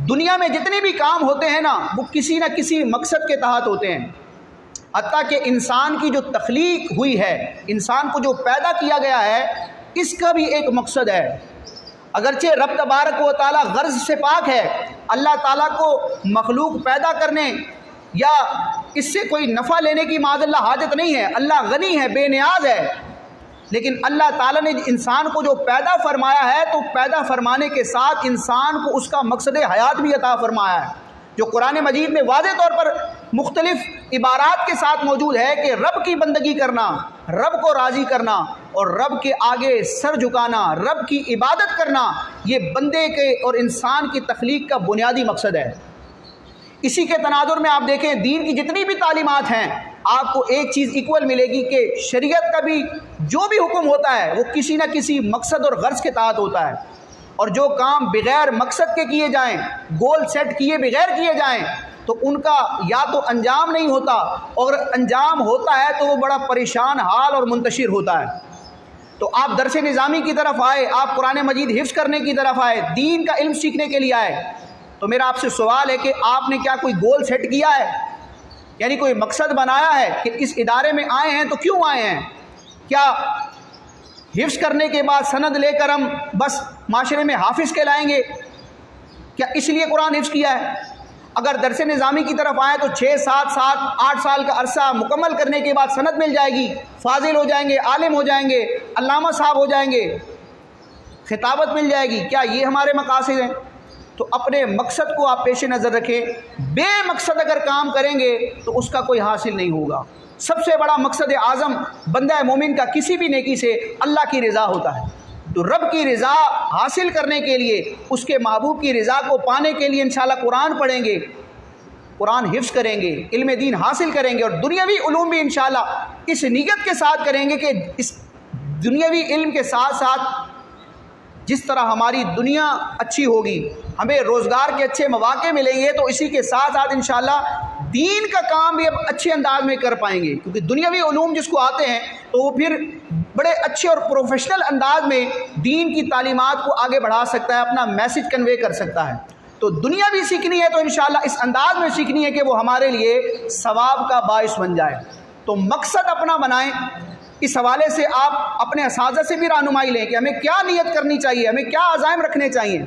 دنیا میں جتنے بھی کام ہوتے ہیں نا وہ کسی نہ کسی مقصد کے تحت ہوتے ہیں، حتیٰ کہ انسان کی جو تخلیق ہوئی ہے، انسان کو جو پیدا کیا گیا ہے، اس کا بھی ایک مقصد ہے۔ اگرچہ رب تبارک و تعالیٰ غرض سے پاک ہے، اللہ تعالیٰ کو مخلوق پیدا کرنے یا اس سے کوئی نفع لینے کی معاذ اللہ حاجت نہیں ہے، اللہ غنی ہے، بے نیاز ہے، لیکن اللہ تعالیٰ نے انسان کو جو پیدا فرمایا ہے تو پیدا فرمانے کے ساتھ انسان کو اس کا مقصد حیات بھی عطا فرمایا ہے، جو قرآن مجید میں واضح طور پر مختلف عبارات کے ساتھ موجود ہے کہ رب کی بندگی کرنا، رب کو راضی کرنا اور رب کے آگے سر جھکانا، رب کی عبادت کرنا، یہ بندے کے اور انسان کی تخلیق کا بنیادی مقصد ہے۔ اسی کے تناظر میں آپ دیکھیں دین کی جتنی بھی تعلیمات ہیں، آپ کو ایک چیز ایکول ملے گی کہ شریعت کا بھی جو بھی حکم ہوتا ہے وہ کسی نہ کسی مقصد اور غرض کے تحت ہوتا ہے، اور جو کام بغیر مقصد کے کیے جائیں، گول سیٹ کیے بغیر کیے جائیں تو ان کا یا تو انجام نہیں ہوتا، اور انجام ہوتا ہے تو وہ بڑا پریشان حال اور منتشر ہوتا ہے۔ تو آپ درس نظامی کی طرف آئے، آپ قرآن مجید حفظ کرنے کی طرف آئے، دین کا علم سیکھنے کے لیے آئے، تو میرا آپ سے سوال ہے کہ آپ نے کیا کوئی گول سیٹ کیا ہے؟ یعنی کوئی مقصد بنایا ہے کہ اس ادارے میں آئے ہیں تو کیوں آئے ہیں؟ کیا حفظ کرنے کے بعد سند لے کر ہم بس معاشرے میں حافظ کہلائیں گے؟ کیا اس لیے قرآن حفظ کیا ہے؟ اگر درس نظامی کی طرف آئیں تو 6 7 8 سال کا عرصہ مکمل کرنے کے بعد سند مل جائے گی، فاضل ہو جائیں گے، عالم ہو جائیں گے، علامہ صاحب ہو جائیں گے، خطابت مل جائے گی؟ کیا یہ ہمارے مقاصد ہیں؟ تو اپنے مقصد کو آپ پیش نظر رکھیں، بے مقصد اگر کام کریں گے تو اس کا کوئی حاصل نہیں ہوگا۔ سب سے بڑا مقصد اعظم بندہ مومن کا کسی بھی نیکی سے اللہ کی رضا ہوتا ہے، تو رب کی رضا حاصل کرنے کے لیے، اس کے محبوب کی رضا کو پانے کے لیے انشاءاللہ قرآن پڑھیں گے، قرآن حفظ کریں گے، علم دین حاصل کریں گے، اور دنیاوی علوم بھی انشاءاللہ اس نیت کے ساتھ کریں گے کہ اس دنیاوی علم کے ساتھ ساتھ جس طرح ہماری دنیا اچھی ہوگی، ہمیں روزگار کے اچھے مواقع ملیں گے، تو اسی کے ساتھ ساتھ انشاءاللہ دین کا کام بھی اب اچھے انداز میں کر پائیں گے، کیونکہ دنیاوی علوم جس کو آتے ہیں تو وہ پھر بڑے اچھے اور پروفیشنل انداز میں دین کی تعلیمات کو آگے بڑھا سکتا ہے، اپنا میسج کنوے کر سکتا ہے۔ تو دنیا بھی سیکھنی ہے تو انشاءاللہ اس انداز میں سیکھنی ہے کہ وہ ہمارے لیے ثواب کا باعث بن جائے۔ تو مقصد اپنا بنائیں۔ اس حوالے سے آپ اپنے اساتذہ سے بھی رہنمائی لیں کہ ہمیں کیا نیت کرنی چاہیے، ہمیں کیا عزائم رکھنے چاہیے۔